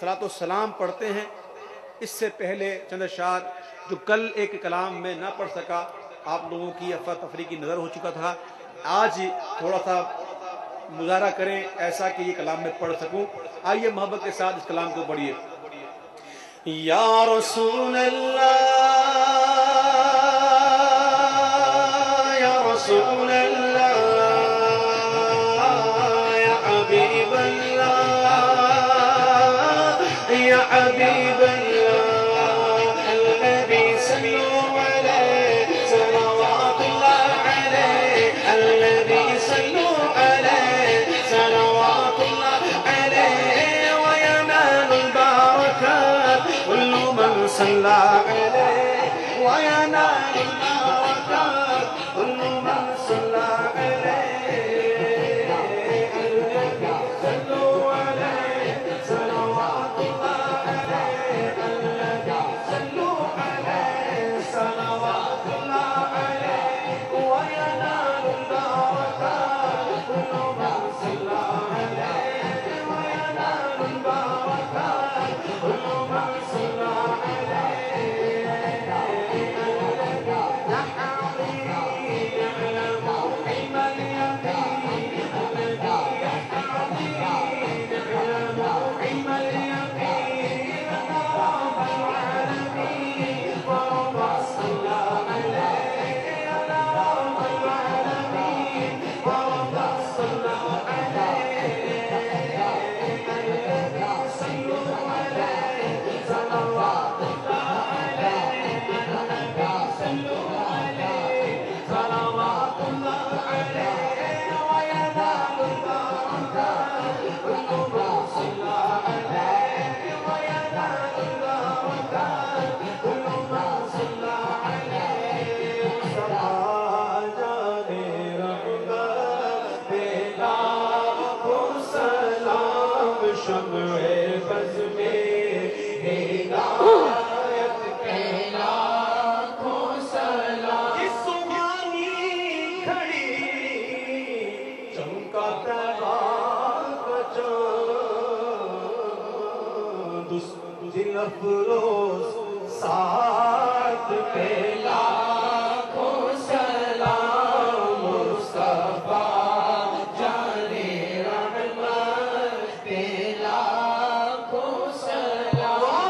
صلاۃ والسلام پڑھتے ہیں. اس سے پہلے چند اشعار جو کل ایک کلام میں نہ پڑھ سکا، آپ لوگوں کی افراتفری کی نظر ہو چکا تھا، آج تھوڑا سا مظاہرہ کریں ایسا کہ یہ کلام میں پڑھ سکوں. آئیے محبت کے ساتھ اس کلام کو پڑھیے. یا رسول اللہ یا رسول اللہ یا حبیب اللہ یا حبیب اللہ النبی صلو علیہ صلوات اللہ علیہ النبی صلو علیہ صلوات اللہ علیہ وینال البرکات کل من صلی علیہ وینال البرکات کل من صلی علیہ افروز ساتھ پہ لاکھوں سلام مصطفیٰ جانے رحمت پہ لاکھوں سلام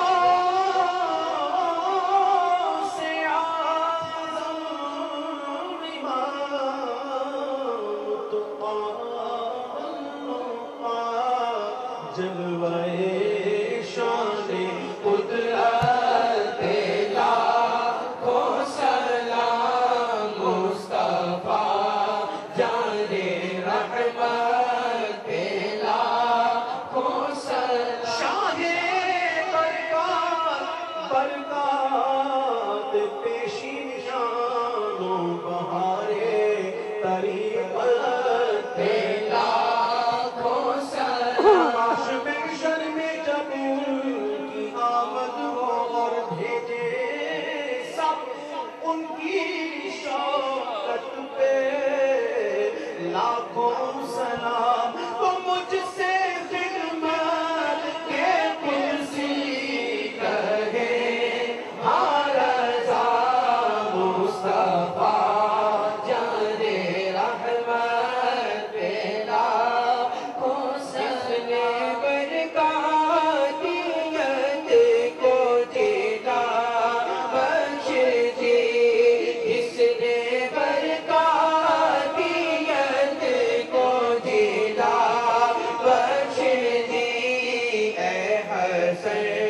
سے اعظم امام تقا جلوہ say